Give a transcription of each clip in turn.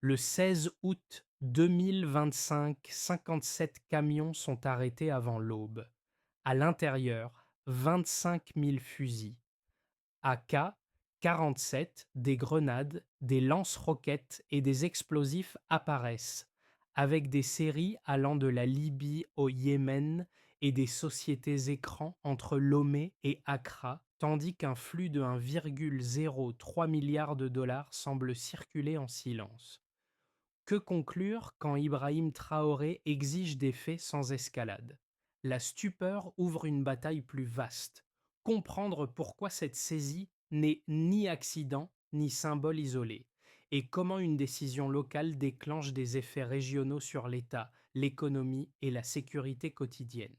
Le 16 août 2025, 57 camions sont arrêtés avant l'aube. À l'intérieur, 25 000 fusils. AK-47, des grenades, des lance-roquettes et des explosifs apparaissent, avec des séries allant de la Libye au Yémen et des sociétés écrans entre Lomé et Accra, tandis qu'un flux de 1,03 milliard de dollars semble circuler en silence. Que conclure quand Ibrahim Traoré exige des faits sans escalade? La stupeur ouvre une bataille plus vaste. Comprendre pourquoi cette saisie n'est ni accident ni symbole isolé, et comment une décision locale déclenche des effets régionaux sur l'État, l'économie et la sécurité quotidienne.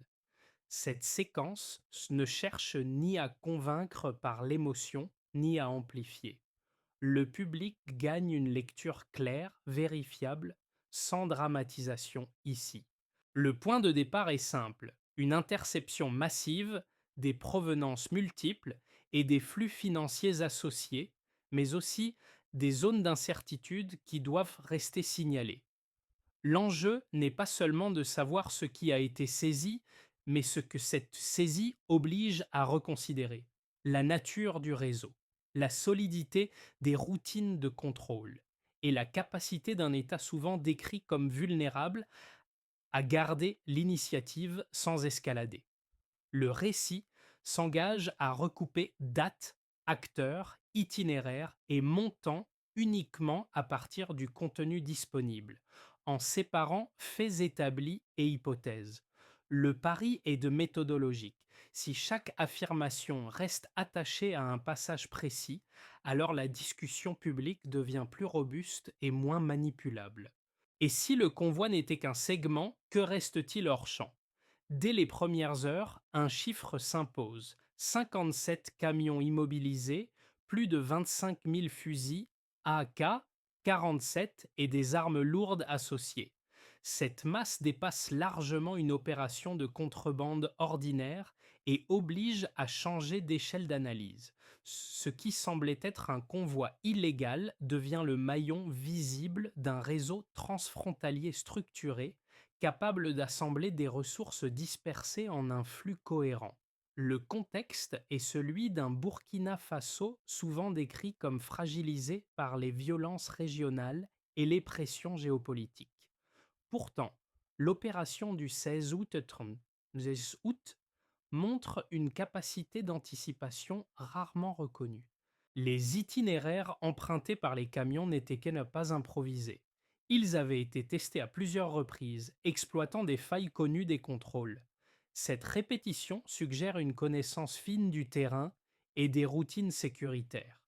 Cette séquence ne cherche ni à convaincre par l'émotion, ni à amplifier. Le public gagne une lecture claire, vérifiable, sans dramatisation ici. Le point de départ est simple, une interception massive, des provenances multiples et des flux financiers associés, mais aussi des zones d'incertitude qui doivent rester signalées. L'enjeu n'est pas seulement de savoir ce qui a été saisi, mais ce que cette saisie oblige à reconsidérer. La nature du réseau, la solidité des routines de contrôle et la capacité d'un État souvent décrit comme vulnérable à garder l'initiative sans escalader. Le récit s'engage à recouper dates, acteurs, itinéraires et montants uniquement à partir du contenu disponible, en séparant faits établis et hypothèses. Le pari est de méthodologique. Si chaque affirmation reste attachée à un passage précis, alors la discussion publique devient plus robuste et moins manipulable. Et si le convoi n'était qu'un segment, que reste-t-il hors champ? Dès les premières heures, un chiffre s'impose. 57 camions immobilisés, plus de 25 000 fusils, AK-47 et des armes lourdes associées. Cette masse dépasse largement une opération de contrebande ordinaire et oblige à changer d'échelle d'analyse. Ce qui semblait être un convoi illégal devient le maillon visible d'un réseau transfrontalier structuré capable d'assembler des ressources dispersées en un flux cohérent. Le contexte est celui d'un Burkina Faso souvent décrit comme fragilisé par les violences régionales et les pressions géopolitiques. Pourtant, l'opération du 16 août montre une capacité d'anticipation rarement reconnue. Les itinéraires empruntés par les camions n'étaient qu'à ne pas improviser. Ils avaient été testés à plusieurs reprises, exploitant des failles connues des contrôles. Cette répétition suggère une connaissance fine du terrain et des routines sécuritaires.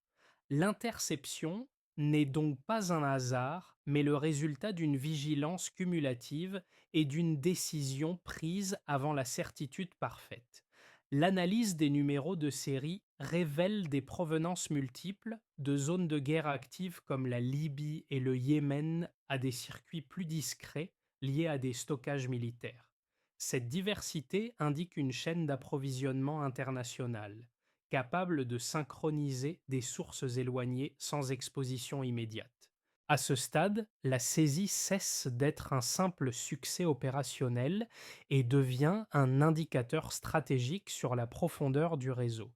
L'interception n'est donc pas un hasard, mais le résultat d'une vigilance cumulative et d'une décision prise avant la certitude parfaite. L'analyse des numéros de série révèle des provenances multiples, de zones de guerre actives comme la Libye et le Yémen à des circuits plus discrets liés à des stockages militaires. Cette diversité indique une chaîne d'approvisionnement internationale, capable de synchroniser des sources éloignées sans exposition immédiate. À ce stade, la saisie cesse d'être un simple succès opérationnel et devient un indicateur stratégique sur la profondeur du réseau.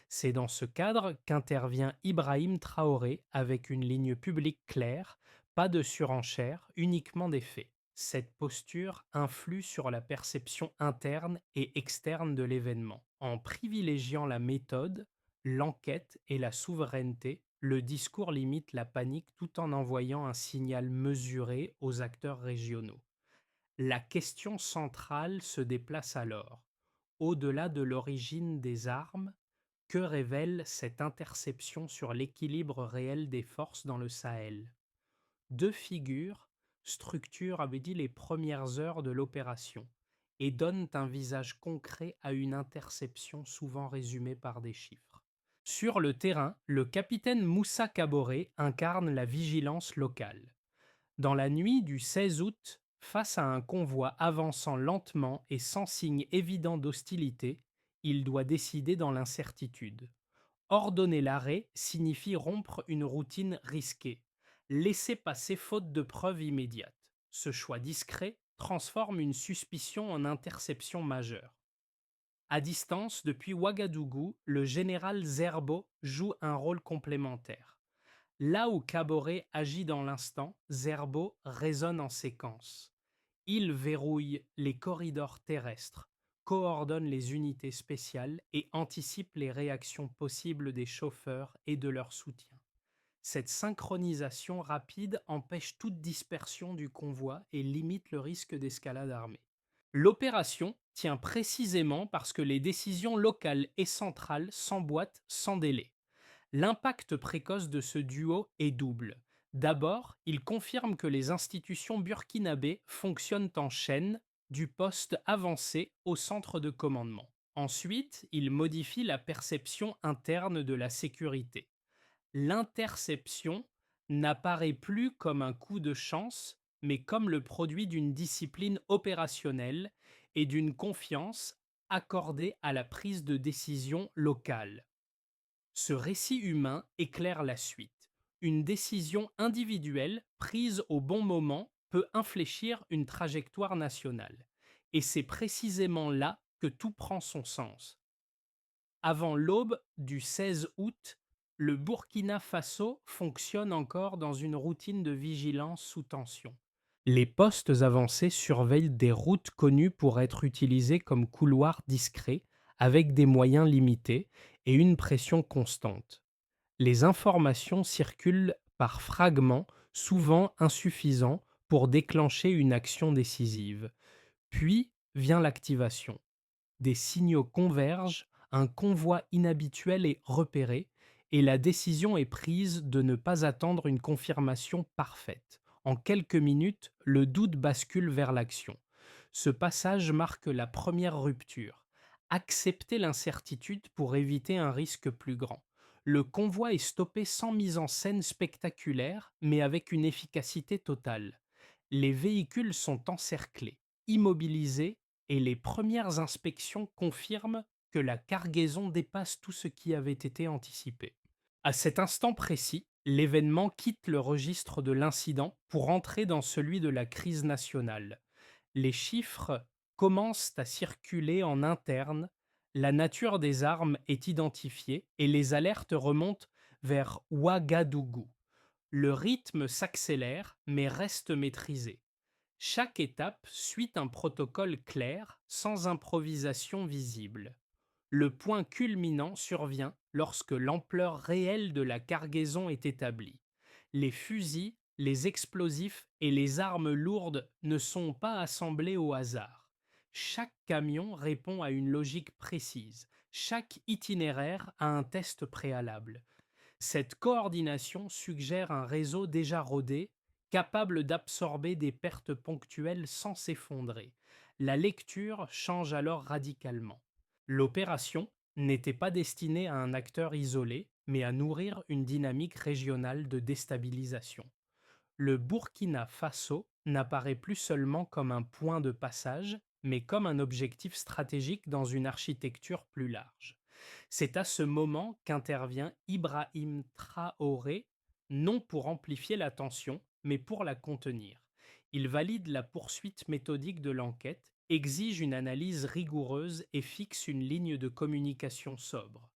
C'est dans ce cadre qu'intervient Ibrahim Traoré avec une ligne publique claire, pas de surenchère, uniquement des faits. Cette posture influe sur la perception interne et externe de l'événement. En privilégiant la méthode, l'enquête et la souveraineté, le discours limite la panique tout en envoyant un signal mesuré aux acteurs régionaux. La question centrale se déplace alors. Au-delà de l'origine des armes, que révèle cette interception sur l'équilibre réel des forces dans le Sahel? Deux figures structurent, avait dit, les premières heures de l'opération et donnent un visage concret à une interception souvent résumée par des chiffres. Sur le terrain, le capitaine Moussa Kaboré incarne la vigilance locale. Dans la nuit du 16 août, face à un convoi avançant lentement et sans signe évident d'hostilité, il doit décider dans l'incertitude. Ordonner l'arrêt signifie rompre une routine risquée. Laisser passer faute de preuves immédiates. Ce choix discret transforme une suspicion en interception majeure. À distance, depuis Ouagadougou, le général Zerbo joue un rôle complémentaire. Là où Caboret agit dans l'instant, Zerbo résonne en séquence. Il verrouille les corridors terrestres, coordonne les unités spéciales et anticipe les réactions possibles des chauffeurs et de leurs soutiens. Cette synchronisation rapide empêche toute dispersion du convoi et limite le risque d'escalade armée. L'opération tient précisément parce que les décisions locales et centrales s'emboîtent sans délai. L'impact précoce de ce duo est double. D'abord, il confirme que les institutions burkinabées fonctionnent en chaîne, du poste avancé au centre de commandement. Ensuite, il modifie la perception interne de la sécurité. L'interception n'apparaît plus comme un coup de chance, mais comme le produit d'une discipline opérationnelle et d'une confiance accordée à la prise de décision locale. Ce récit humain éclaire la suite. Une décision individuelle prise au bon moment peut infléchir une trajectoire nationale. Et c'est précisément là que tout prend son sens. Avant l'aube du 16 août, le Burkina Faso fonctionne encore dans une routine de vigilance sous tension. Les postes avancés surveillent des routes connues pour être utilisées comme couloirs discrets, avec des moyens limités et une pression constante. Les informations circulent par fragments, souvent insuffisants pour déclencher une action décisive. Puis vient l'activation. Des signaux convergent, un convoi inhabituel est repéré et la décision est prise de ne pas attendre une confirmation parfaite. En quelques minutes, le doute bascule vers l'action. Ce passage marque la première rupture. Accepter l'incertitude pour éviter un risque plus grand. Le convoi est stoppé sans mise en scène spectaculaire, mais avec une efficacité totale. Les véhicules sont encerclés, immobilisés et les premières inspections confirment que la cargaison dépasse tout ce qui avait été anticipé. À cet instant précis, l'événement quitte le registre de l'incident pour entrer dans celui de la crise nationale. Les chiffres commencent à circuler en interne, la nature des armes est identifiée et les alertes remontent vers Ouagadougou. Le rythme s'accélère mais reste maîtrisé. Chaque étape suit un protocole clair, sans improvisation visible. Le point culminant survient lorsque l'ampleur réelle de la cargaison est établie. Les fusils, les explosifs et les armes lourdes ne sont pas assemblés au hasard. Chaque camion répond à une logique précise, chaque itinéraire a un test préalable. Cette coordination suggère un réseau déjà rodé, capable d'absorber des pertes ponctuelles sans s'effondrer. La lecture change alors radicalement. L'opération n'était pas destinée à un acteur isolé, mais à nourrir une dynamique régionale de déstabilisation. Le Burkina Faso n'apparaît plus seulement comme un point de passage, mais comme un objectif stratégique dans une architecture plus large. C'est à ce moment qu'intervient Ibrahim Traoré, non pour amplifier la tension, mais pour la contenir. Il valide la poursuite méthodique de l'enquête, exige une analyse rigoureuse et fixe une ligne de communication sobre.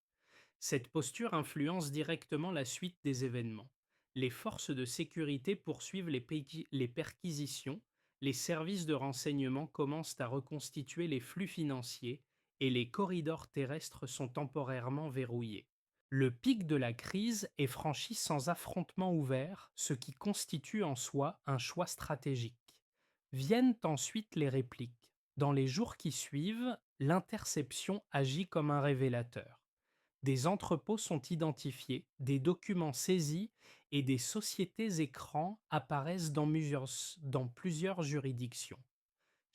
Cette posture influence directement la suite des événements. Les forces de sécurité poursuivent les perquisitions, les services de renseignement commencent à reconstituer les flux financiers et les corridors terrestres sont temporairement verrouillés. Le pic de la crise est franchi sans affrontement ouvert, ce qui constitue en soi un choix stratégique. Viennent ensuite les répliques. Dans les jours qui suivent, l'interception agit comme un révélateur. Des entrepôts sont identifiés, des documents saisis et des sociétés écrans apparaissent dans plusieurs juridictions.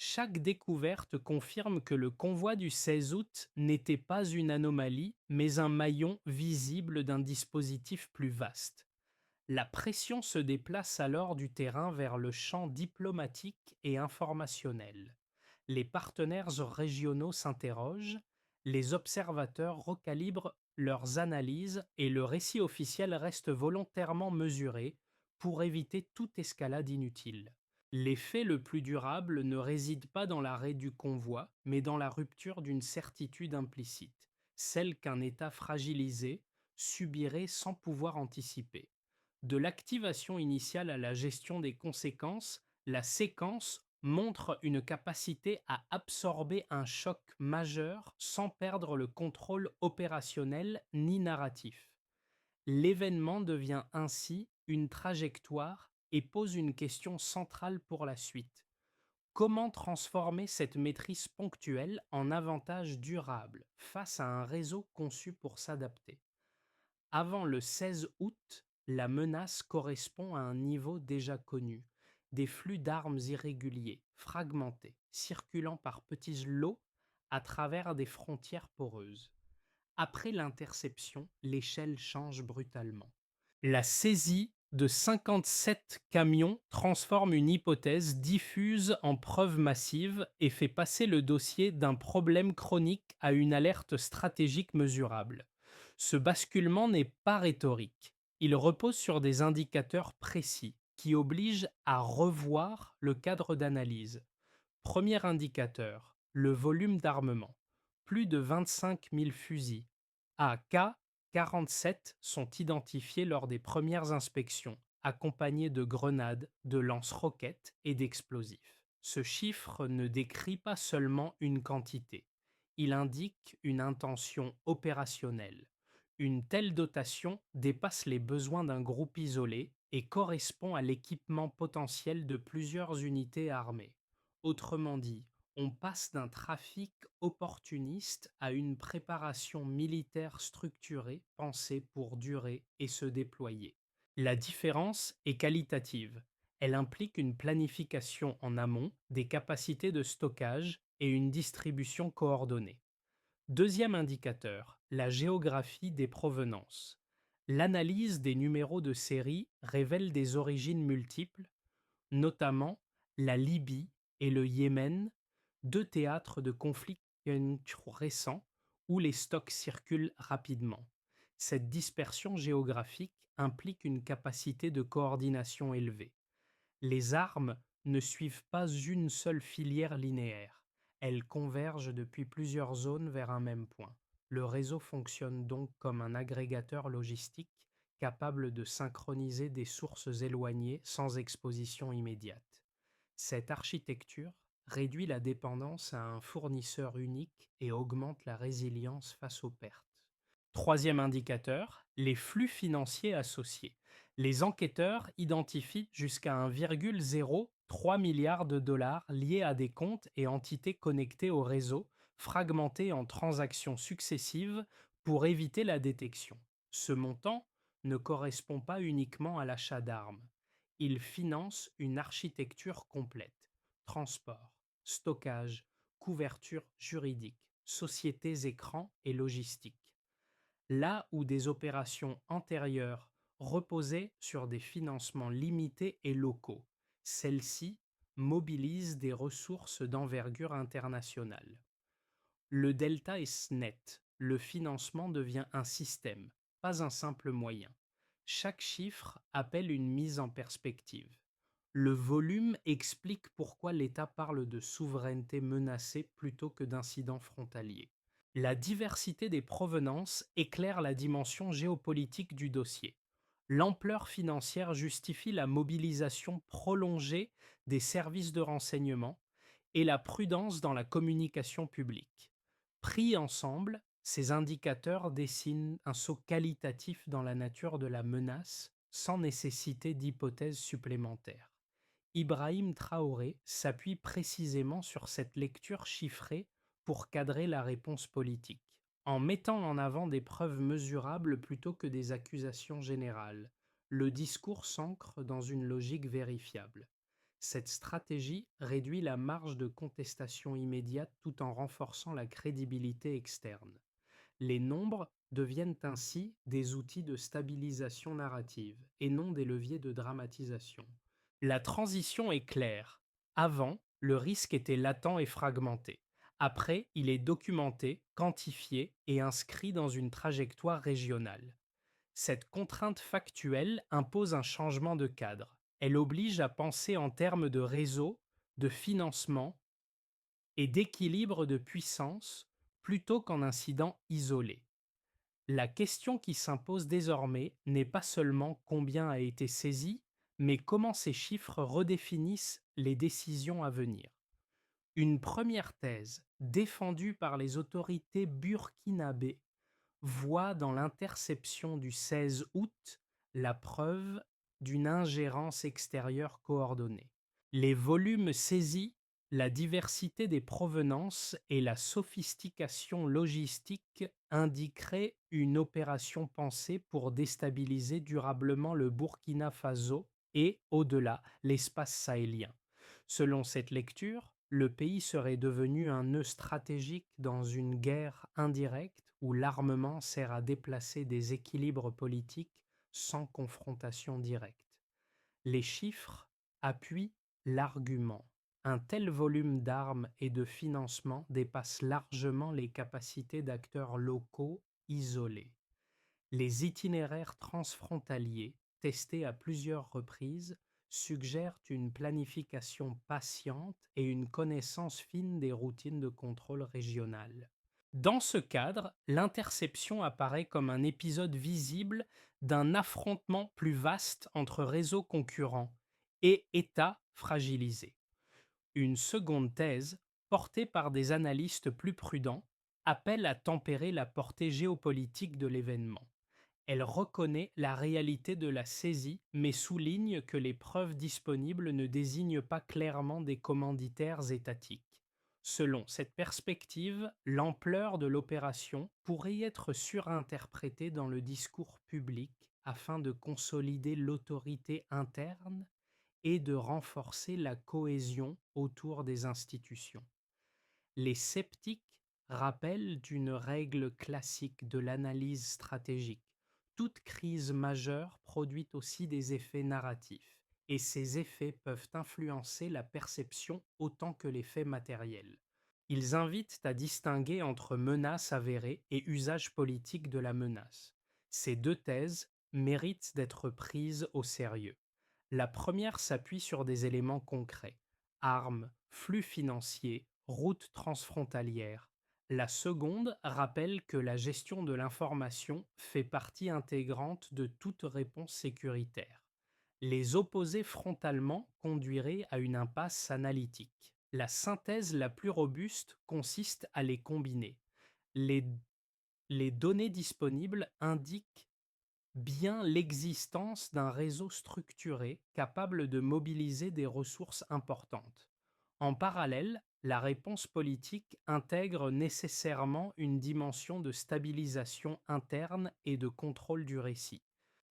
Chaque découverte confirme que le convoi du 16 août n'était pas une anomalie, mais un maillon visible d'un dispositif plus vaste. La pression se déplace alors du terrain vers le champ diplomatique et informationnel. Les partenaires régionaux s'interrogent, les observateurs recalibrent leurs analyses et le récit officiel reste volontairement mesuré, pour éviter toute escalade inutile. L'effet le plus durable ne réside pas dans l'arrêt du convoi, mais dans la rupture d'une certitude implicite, celle qu'un État fragilisé subirait sans pouvoir anticiper. De l'activation initiale à la gestion des conséquences, la séquence montre une capacité à absorber un choc majeur sans perdre le contrôle opérationnel ni narratif. L'événement devient ainsi une trajectoire et pose une question centrale pour la suite. Comment transformer cette maîtrise ponctuelle en avantage durable face à un réseau conçu pour s'adapter? Avant le 16 août, la menace correspond à un niveau déjà connu, des flux d'armes irréguliers, fragmentés, circulant par petits lots à travers des frontières poreuses. Après l'interception, l'échelle change brutalement. La saisie de 57 camions transforme une hypothèse diffuse en preuve massive et fait passer le dossier d'un problème chronique à une alerte stratégique mesurable. Ce basculement n'est pas rhétorique. Il repose sur des indicateurs précis qui obligent à revoir le cadre d'analyse. Premier indicateur, le volume d'armement. Plus de 25 000 fusils AK-47 sont identifiés lors des premières inspections, accompagnés de grenades, de lance-roquettes et d'explosifs. Ce chiffre ne décrit pas seulement une quantité, il indique une intention opérationnelle. Une telle dotation dépasse les besoins d'un groupe isolé et correspond à l'équipement potentiel de plusieurs unités armées. Autrement dit, on passe d'un trafic opportuniste à une préparation militaire structurée, pensée pour durer et se déployer. La différence est qualitative. Elle implique une planification en amont, des capacités de stockage et une distribution coordonnée. Deuxième indicateur, la géographie des provenances. L'analyse des numéros de série révèle des origines multiples, notamment la Libye et le Yémen, deux théâtres de conflits récents où les stocks circulent rapidement. Cette dispersion géographique implique une capacité de coordination élevée. Les armes ne suivent pas une seule filière linéaire. Elles convergent depuis plusieurs zones vers un même point. Le réseau fonctionne donc comme un agrégateur logistique capable de synchroniser des sources éloignées sans exposition immédiate. Cette architecture réduit la dépendance à un fournisseur unique et augmente la résilience face aux pertes. Troisième indicateur, les flux financiers associés. Les enquêteurs identifient jusqu'à 1,03 milliard de dollars liés à des comptes et entités connectés au réseau, fragmentés en transactions successives pour éviter la détection. Ce montant ne correspond pas uniquement à l'achat d'armes. Il finance une architecture complète: transport, stockage, couverture juridique, sociétés écrans et logistique. Là où des opérations antérieures reposaient sur des financements limités et locaux, celles-ci mobilisent des ressources d'envergure internationale. Le delta est net, le financement devient un système, pas un simple moyen. Chaque chiffre appelle une mise en perspective. Le volume explique pourquoi l'État parle de souveraineté menacée plutôt que d'incidents frontaliers. La diversité des provenances éclaire la dimension géopolitique du dossier. L'ampleur financière justifie la mobilisation prolongée des services de renseignement et la prudence dans la communication publique. Pris ensemble, ces indicateurs dessinent un saut qualitatif dans la nature de la menace sans nécessité d'hypothèses supplémentaires. Ibrahim Traoré s'appuie précisément sur cette lecture chiffrée pour cadrer la réponse politique, en mettant en avant des preuves mesurables plutôt que des accusations générales. Le discours s'ancre dans une logique vérifiable. Cette stratégie réduit la marge de contestation immédiate tout en renforçant la crédibilité externe. Les nombres deviennent ainsi des outils de stabilisation narrative et non des leviers de dramatisation. La transition est claire. Avant, le risque était latent et fragmenté. Après, il est documenté, quantifié et inscrit dans une trajectoire régionale. Cette contrainte factuelle impose un changement de cadre. Elle oblige à penser en termes de réseau, de financement et d'équilibre de puissance plutôt qu'en incident isolé. La question qui s'impose désormais n'est pas seulement combien a été saisi, mais comment ces chiffres redéfinissent les décisions à venir. Une première thèse, défendue par les autorités burkinabées, voit dans l'interception du 16 août la preuve d'une ingérence extérieure coordonnée. Les volumes saisis, la diversité des provenances et la sophistication logistique indiqueraient une opération pensée pour déstabiliser durablement le Burkina Faso et, au-delà, l'espace sahélien. Selon cette lecture, le pays serait devenu un nœud stratégique dans une guerre indirecte où l'armement sert à déplacer des équilibres politiques sans confrontation directe. Les chiffres appuient l'argument. Un tel volume d'armes et de financement dépasse largement les capacités d'acteurs locaux isolés. Les itinéraires transfrontaliers, testés à plusieurs reprises, suggèrent une planification patiente et une connaissance fine des routines de contrôle régionales. Dans ce cadre, l'interception apparaît comme un épisode visible d'un affrontement plus vaste entre réseaux concurrents et États fragilisés. Une seconde thèse, portée par des analystes plus prudents, appelle à tempérer la portée géopolitique de l'événement. Elle reconnaît la réalité de la saisie, mais souligne que les preuves disponibles ne désignent pas clairement des commanditaires étatiques. Selon cette perspective, l'ampleur de l'opération pourrait être surinterprétée dans le discours public afin de consolider l'autorité interne et de renforcer la cohésion autour des institutions. Les sceptiques rappellent une règle classique de l'analyse stratégique. Toute crise majeure produit aussi des effets narratifs, et ces effets peuvent influencer la perception autant que les faits matériels. Ils invitent à distinguer entre menace avérée et usage politique de la menace. Ces deux thèses méritent d'être prises au sérieux. La première s'appuie sur des éléments concrets: armes, flux financiers, routes transfrontalières. La seconde rappelle que la gestion de l'information fait partie intégrante de toute réponse sécuritaire. Les opposer frontalement conduirait à une impasse analytique. La synthèse la plus robuste consiste à les combiner. Les, les données disponibles indiquent bien l'existence d'un réseau structuré capable de mobiliser des ressources importantes. En parallèle, la réponse politique intègre nécessairement une dimension de stabilisation interne et de contrôle du récit.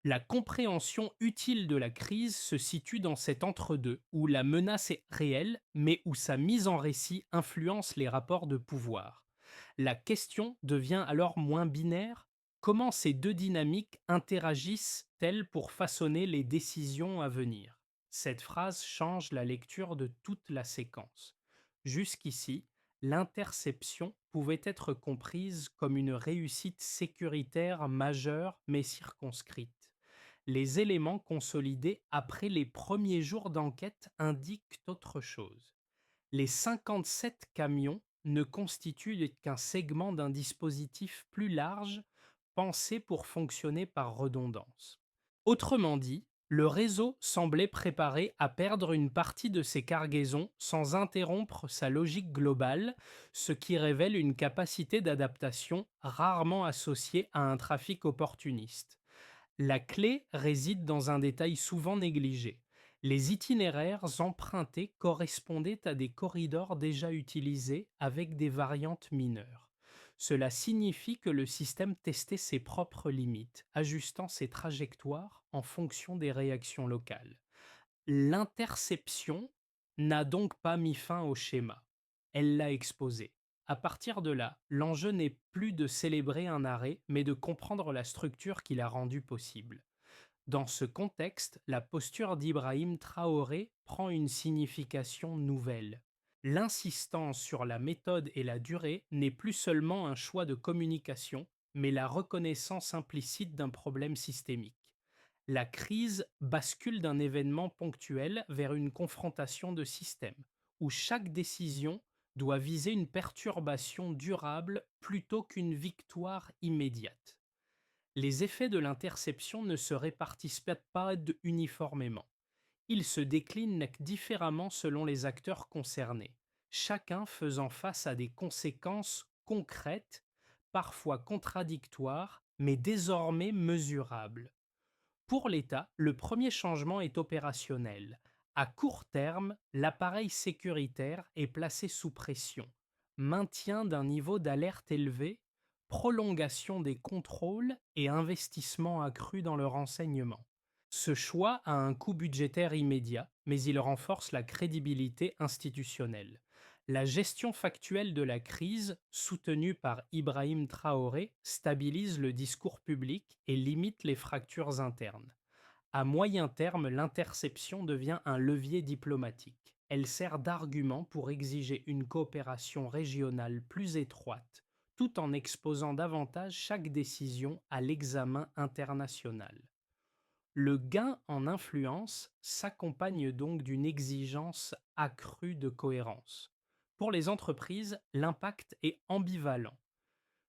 La compréhension utile de la crise se situe dans cet entre-deux, où la menace est réelle, mais où sa mise en récit influence les rapports de pouvoir. La question devient alors moins binaire: comment ces deux dynamiques interagissent-elles pour façonner les décisions à venir? Cette phrase change la lecture de toute la séquence. Jusqu'ici, l'interception pouvait être comprise comme une réussite sécuritaire majeure mais circonscrite. Les éléments consolidés après les premiers jours d'enquête indiquent autre chose. Les 57 camions ne constituent qu'un segment d'un dispositif plus large pensé pour fonctionner par redondance. Autrement dit, le réseau semblait préparé à perdre une partie de ses cargaisons sans interrompre sa logique globale, ce qui révèle une capacité d'adaptation rarement associée à un trafic opportuniste. La clé réside dans un détail souvent négligé: les itinéraires empruntés correspondaient à des corridors déjà utilisés avec des variantes mineures. Cela signifie que le système testait ses propres limites, ajustant ses trajectoires en fonction des réactions locales. L'interception n'a donc pas mis fin au schéma, elle l'a exposé. À partir de là, l'enjeu n'est plus de célébrer un arrêt, mais de comprendre la structure qui l'a rendu possible. Dans ce contexte, la posture d'Ibrahim Traoré prend une signification nouvelle. L'insistance sur la méthode et la durée n'est plus seulement un choix de communication, mais la reconnaissance implicite d'un problème systémique. La crise bascule d'un événement ponctuel vers une confrontation de systèmes, où chaque décision doit viser une perturbation durable plutôt qu'une victoire immédiate. Les effets de l'interception ne se répartissent pas uniformément. Ils se déclinent différemment selon les acteurs concernés, chacun faisant face à des conséquences concrètes, parfois contradictoires, mais désormais mesurables. Pour l'État, le premier changement est opérationnel. À court terme, l'appareil sécuritaire est placé sous pression. Maintien d'un niveau d'alerte élevé, prolongation des contrôles et investissement accru dans le renseignement. Ce choix a un coût budgétaire immédiat, mais il renforce la crédibilité institutionnelle. La gestion factuelle de la crise, soutenue par Ibrahim Traoré, stabilise le discours public et limite les fractures internes. À moyen terme, l'interception devient un levier diplomatique. Elle sert d'argument pour exiger une coopération régionale plus étroite, tout en exposant davantage chaque décision à l'examen international. Le gain en influence s'accompagne donc d'une exigence accrue de cohérence. Pour les entreprises, l'impact est ambivalent.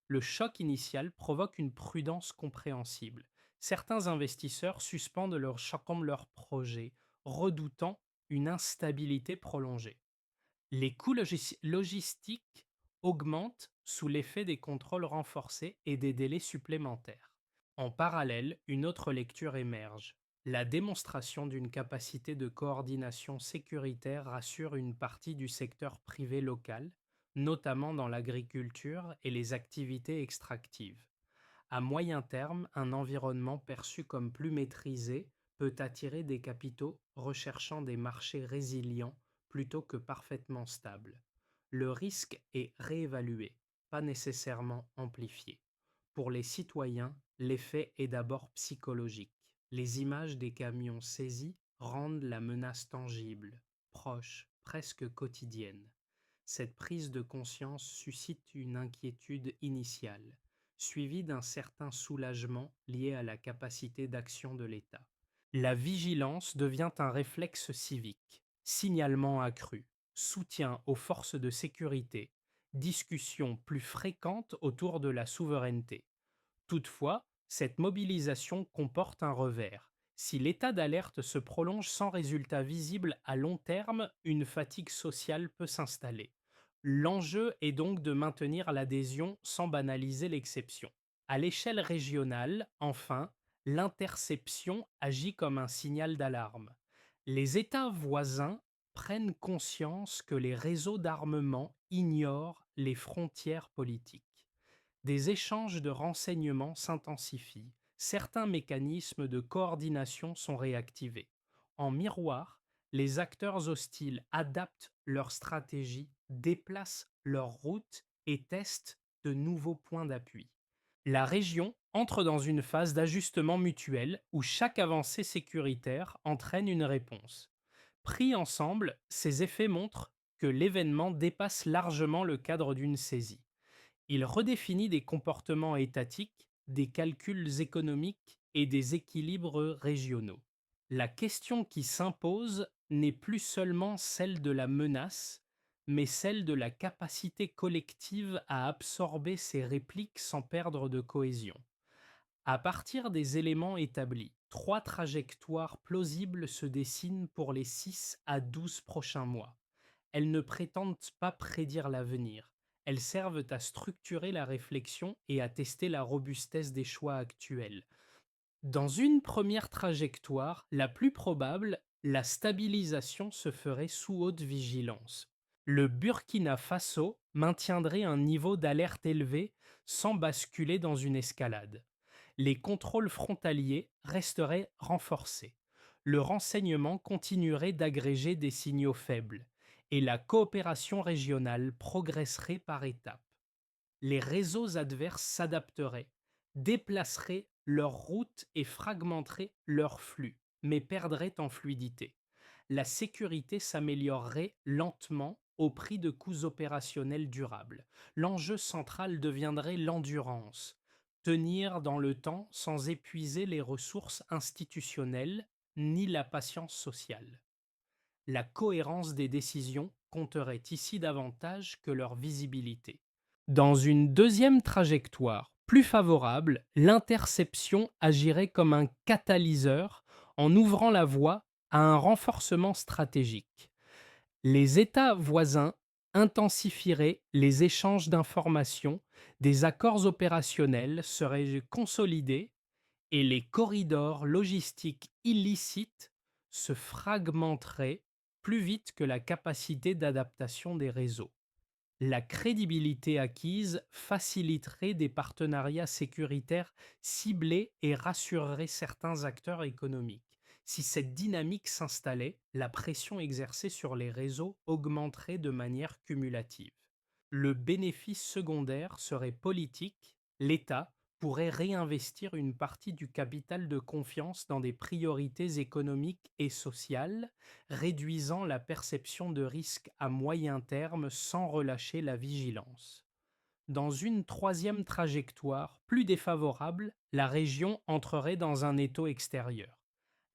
Le choc initial provoque une prudence compréhensible. Certains investisseurs suspendent leur projet, redoutant une instabilité prolongée. Les coûts logistiques augmentent sous l'effet des contrôles renforcés et des délais supplémentaires. En parallèle, une autre lecture émerge. La démonstration d'une capacité de coordination sécuritaire rassure une partie du secteur privé local, notamment dans l'agriculture et les activités extractives. À moyen terme, un environnement perçu comme plus maîtrisé peut attirer des capitaux recherchant des marchés résilients plutôt que parfaitement stables. Le risque est réévalué, pas nécessairement amplifié. Pour les citoyens, l'effet est d'abord psychologique. Les images des camions saisis rendent la menace tangible, proche, presque quotidienne. Cette prise de conscience suscite une inquiétude initiale, suivie d'un certain soulagement lié à la capacité d'action de l'État. La vigilance devient un réflexe civique, signalement accru, soutien aux forces de sécurité, discussion plus fréquente autour de la souveraineté. Toutefois, cette mobilisation comporte un revers. Si l'état d'alerte se prolonge sans résultat visible à long terme, une fatigue sociale peut s'installer. L'enjeu est donc de maintenir l'adhésion sans banaliser l'exception. À l'échelle régionale, enfin, l'interception agit comme un signal d'alarme. Les États voisins prennent conscience que les réseaux d'armement ignorent les frontières politiques. Des échanges de renseignements s'intensifient, certains mécanismes de coordination sont réactivés. En miroir, les acteurs hostiles adaptent leur stratégie, déplacent leurs routes et testent de nouveaux points d'appui. La région entre dans une phase d'ajustement mutuel où chaque avancée sécuritaire entraîne une réponse. Pris ensemble, ces effets montrent que l'événement dépasse largement le cadre d'une saisie. Il redéfinit des comportements étatiques, des calculs économiques et des équilibres régionaux. La question qui s'impose n'est plus seulement celle de la menace, mais celle de la capacité collective à absorber ces répliques sans perdre de cohésion. À partir des éléments établis, trois trajectoires plausibles se dessinent pour les 6 à 12 prochains mois. Elles ne prétendent pas prédire l'avenir. Elles servent à structurer la réflexion et à tester la robustesse des choix actuels. Dans une première trajectoire, la plus probable, la stabilisation se ferait sous haute vigilance. Le Burkina Faso maintiendrait un niveau d'alerte élevé sans basculer dans une escalade. Les contrôles frontaliers resteraient renforcés. Le renseignement continuerait d'agréger des signaux faibles et la coopération régionale progresserait par étapes. Les réseaux adverses s'adapteraient, déplaceraient leurs routes et fragmenteraient leurs flux, mais perdraient en fluidité. La sécurité s'améliorerait lentement au prix de coûts opérationnels durables. L'enjeu central deviendrait l'endurance. tenir dans le temps sans épuiser les ressources institutionnelles ni la patience sociale. La cohérence des décisions compterait ici davantage que leur visibilité. Dans une deuxième trajectoire plus favorable, l'interception agirait comme un catalyseur en ouvrant la voie à un renforcement stratégique. Les États voisins intensifieraient les échanges d'informations, des accords opérationnels seraient consolidés et les corridors logistiques illicites se fragmenteraient plus vite que la capacité d'adaptation des réseaux. La crédibilité acquise faciliterait des partenariats sécuritaires ciblés et rassurerait certains acteurs économiques. Si cette dynamique s'installait, la pression exercée sur les réseaux augmenterait de manière cumulative. Le bénéfice secondaire serait politique, l'État pourrait réinvestir une partie du capital de confiance dans des priorités économiques et sociales, réduisant la perception de risque à moyen terme sans relâcher la vigilance. Dans une troisième trajectoire, plus défavorable, la région entrerait dans un étau extérieur.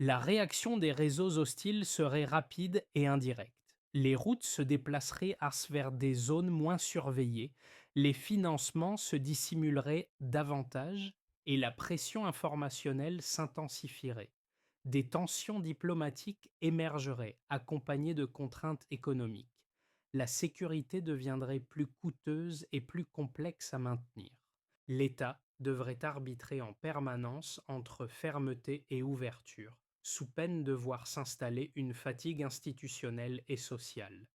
La réaction des réseaux hostiles serait rapide et indirecte. Les routes se déplaceraient vers des zones moins surveillées, les financements se dissimuleraient davantage et la pression informationnelle s'intensifierait. Des tensions diplomatiques émergeraient, accompagnées de contraintes économiques. La sécurité deviendrait plus coûteuse et plus complexe à maintenir. L'État devrait arbitrer en permanence entre fermeté et ouverture, sous peine de voir s'installer une fatigue institutionnelle et sociale.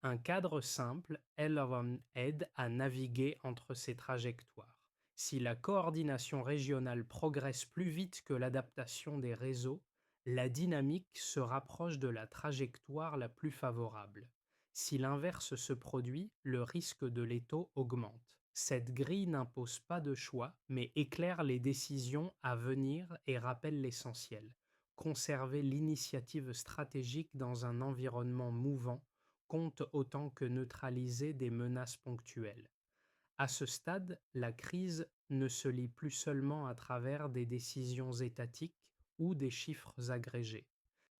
Un cadre simple Elrond aide à naviguer entre ces trajectoires. Si la coordination régionale progresse plus vite que l'adaptation des réseaux, la dynamique se rapproche de la trajectoire la plus favorable. Si l'inverse se produit, le risque de l'étau augmente. Cette grille n'impose pas de choix, mais éclaire les décisions à venir et rappelle l'essentiel. Conserver l'initiative stratégique dans un environnement mouvant compte autant que neutraliser des menaces ponctuelles. À ce stade, la crise ne se lie plus seulement à travers des décisions étatiques ou des chiffres agrégés.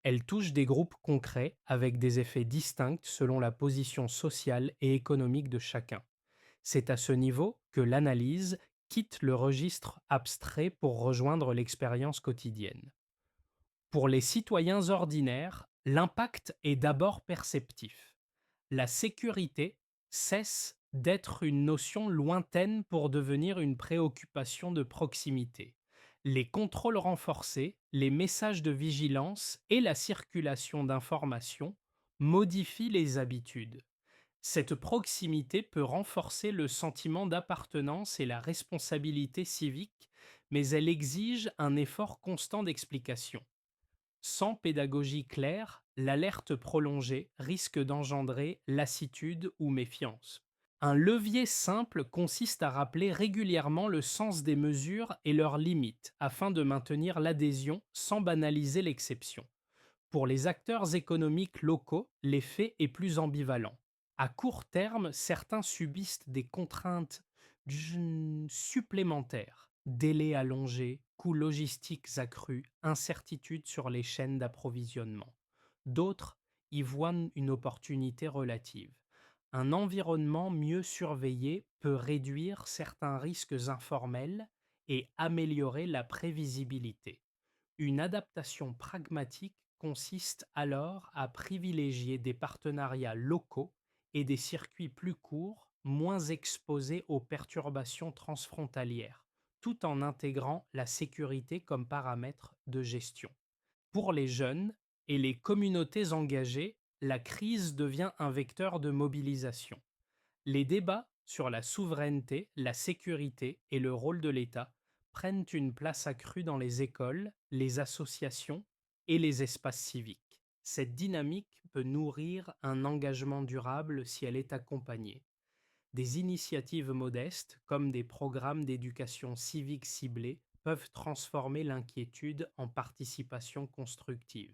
Elle touche des groupes concrets avec des effets distincts selon la position sociale et économique de chacun. C'est à ce niveau que l'analyse quitte le registre abstrait pour rejoindre l'expérience quotidienne. Pour les citoyens ordinaires, l'impact est d'abord perceptif. La sécurité cesse d'être une notion lointaine pour devenir une préoccupation de proximité. Les contrôles renforcés, les messages de vigilance et la circulation d'informations modifient les habitudes. Cette proximité peut renforcer le sentiment d'appartenance et la responsabilité civique, mais elle exige un effort constant d'explication. Sans pédagogie claire, l'alerte prolongée risque d'engendrer lassitude ou méfiance. Un levier simple consiste à rappeler régulièrement le sens des mesures et leurs limites afin de maintenir l'adhésion sans banaliser l'exception. Pour les acteurs économiques locaux, l'effet est plus ambivalent. À court terme, certains subissent des contraintes supplémentaires, délais allongés, coûts logistiques accrus, incertitudes sur les chaînes d'approvisionnement. D'autres y voient une opportunité relative. Un environnement mieux surveillé peut réduire certains risques informels et améliorer la prévisibilité. Une adaptation pragmatique consiste alors à privilégier des partenariats locaux et des circuits plus courts, moins exposés aux perturbations transfrontalières, tout en intégrant la sécurité comme paramètre de gestion. Pour les jeunes et les communautés engagées, la crise devient un vecteur de mobilisation. Les débats sur la souveraineté, la sécurité et le rôle de l'État prennent une place accrue dans les écoles, les associations et les espaces civiques. Cette dynamique peut nourrir un engagement durable si elle est accompagnée. Des initiatives modestes, comme des programmes d'éducation civique ciblés, peuvent transformer l'inquiétude en participation constructive.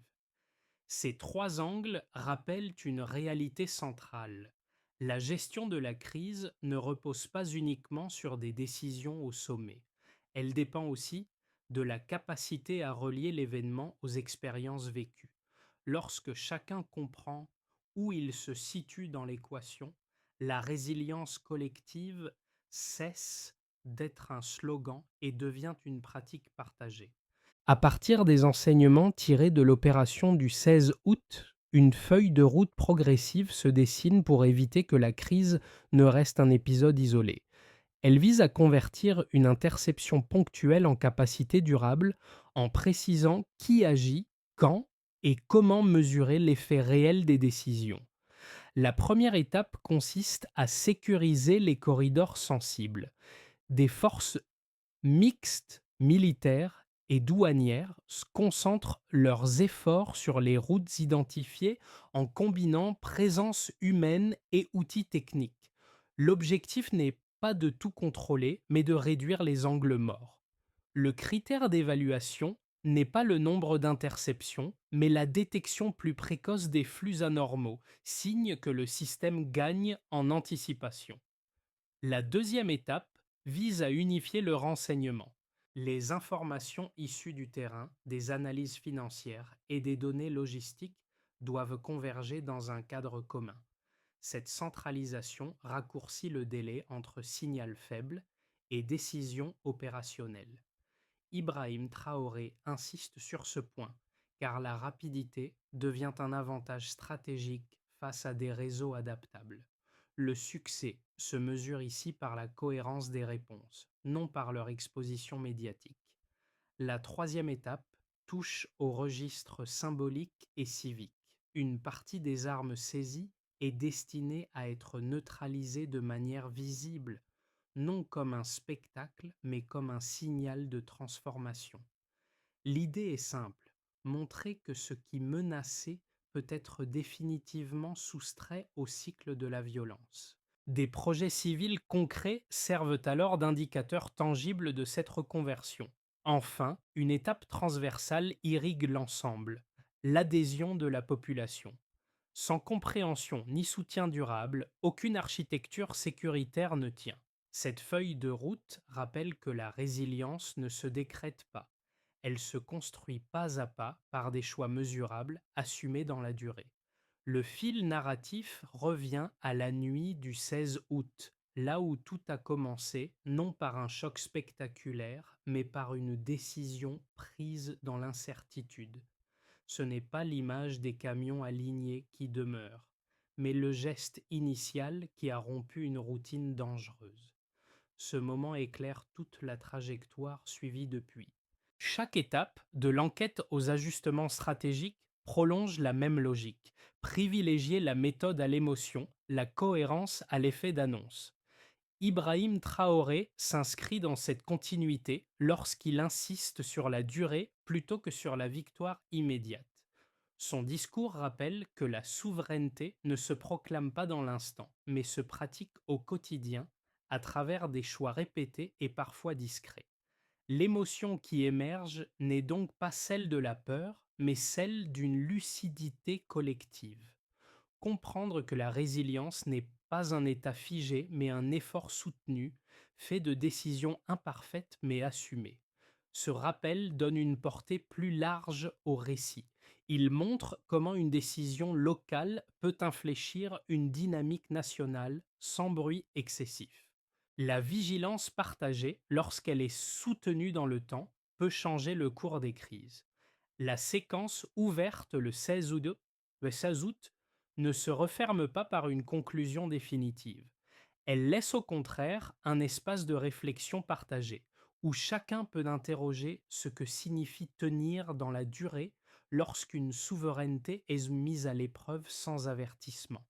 Ces trois angles rappellent une réalité centrale. La gestion de la crise ne repose pas uniquement sur des décisions au sommet. Elle dépend aussi de la capacité à relier l'événement aux expériences vécues. Lorsque chacun comprend où il se situe dans l'équation, la résilience collective cesse d'être un slogan et devient une pratique partagée. À partir des enseignements tirés de l'opération du 16 août, une feuille de route progressive se dessine pour éviter que la crise ne reste un épisode isolé. Elle vise à convertir une interception ponctuelle en capacité durable en précisant qui agit, quand et comment mesurer l'effet réel des décisions. La première étape consiste à sécuriser les corridors sensibles. Des forces mixtes militaires et douanières concentrent leurs efforts sur les routes identifiées en combinant présence humaine et outils techniques. L'objectif n'est pas de tout contrôler, mais de réduire les angles morts. Le critère d'évaluation n'est pas le nombre d'interceptions, mais la détection plus précoce des flux anormaux, signe que le système gagne en anticipation. La deuxième étape vise à unifier le renseignement. Les informations issues du terrain, des analyses financières et des données logistiques doivent converger dans un cadre commun. Cette centralisation raccourcit le délai entre signal faible et décision opérationnelle. Ibrahim Traoré insiste sur ce point, car la rapidité devient un avantage stratégique face à des réseaux adaptables. Le succès se mesure ici par la cohérence des réponses, non par leur exposition médiatique. La troisième étape touche au registre symbolique et civique. Une partie des armes saisies est destinée à être neutralisée de manière visible, non comme un spectacle, mais comme un signal de transformation. L'idée est simple, montrer que ce qui menaçait peut être définitivement soustrait au cycle de la violence. Des projets civils concrets servent alors d'indicateurs tangibles de cette reconversion. Enfin, une étape transversale irrigue l'ensemble, l'adhésion de la population. Sans compréhension ni soutien durable, aucune architecture sécuritaire ne tient. Cette feuille de route rappelle que la résilience ne se décrète pas. Elle se construit pas à pas par des choix mesurables, assumés dans la durée. Le fil narratif revient à la nuit du 16 août, là où tout a commencé, non par un choc spectaculaire, mais par une décision prise dans l'incertitude. Ce n'est pas l'image des camions alignés qui demeure, mais le geste initial qui a rompu une routine dangereuse. Ce moment éclaire toute la trajectoire suivie depuis. Chaque étape, de l'enquête aux ajustements stratégiques, prolonge la même logique, privilégier la méthode à l'émotion, la cohérence à l'effet d'annonce. Ibrahim Traoré s'inscrit dans cette continuité lorsqu'il insiste sur la durée plutôt que sur la victoire immédiate. Son discours rappelle que la souveraineté ne se proclame pas dans l'instant, mais se pratique au quotidien à travers des choix répétés et parfois discrets. L'émotion qui émerge n'est donc pas celle de la peur, mais celle d'une lucidité collective. Comprendre que la résilience n'est pas un état figé, mais un effort soutenu, fait de décisions imparfaites mais assumées. Ce rappel donne une portée plus large au récit. Il montre comment une décision locale peut infléchir une dynamique nationale sans bruit excessif. La vigilance partagée, lorsqu'elle est soutenue dans le temps, peut changer le cours des crises. La séquence ouverte le 16 août ne se referme pas par une conclusion définitive. Elle laisse au contraire un espace de réflexion partagée, où chacun peut interroger ce que signifie tenir dans la durée lorsqu'une souveraineté est mise à l'épreuve sans avertissement.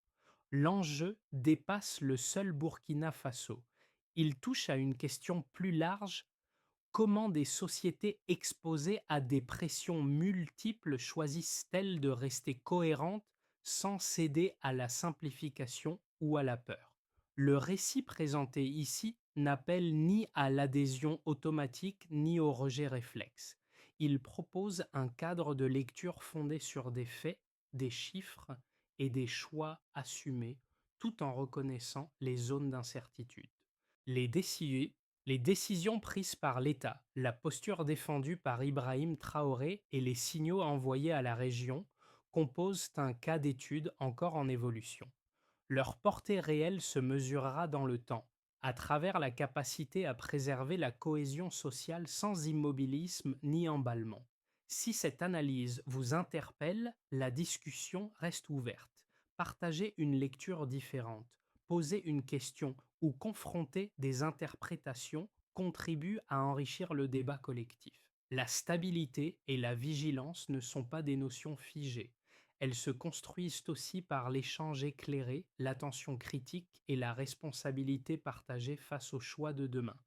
L'enjeu dépasse le seul Burkina Faso. Il touche à une question plus large: comment des sociétés exposées à des pressions multiples choisissent-elles de rester cohérentes sans céder à la simplification ou à la peur? Le récit présenté ici n'appelle ni à l'adhésion automatique ni au rejet réflexe. Il propose un cadre de lecture fondé sur des faits, des chiffres et des choix assumés, tout en reconnaissant les zones d'incertitude. Les décider Les décisions prises par l'État, la posture défendue par Ibrahim Traoré et les signaux envoyés à la région composent un cas d'étude encore en évolution. Leur portée réelle se mesurera dans le temps, à travers la capacité à préserver la cohésion sociale sans immobilisme ni emballement. Si cette analyse vous interpelle, la discussion reste ouverte. Partagez une lecture différente, poser une question ou confronter des interprétations contribue à enrichir le débat collectif. La stabilité et la vigilance ne sont pas des notions figées. Elles se construisent aussi par l'échange éclairé, l'attention critique et la responsabilité partagée face aux choix de demain.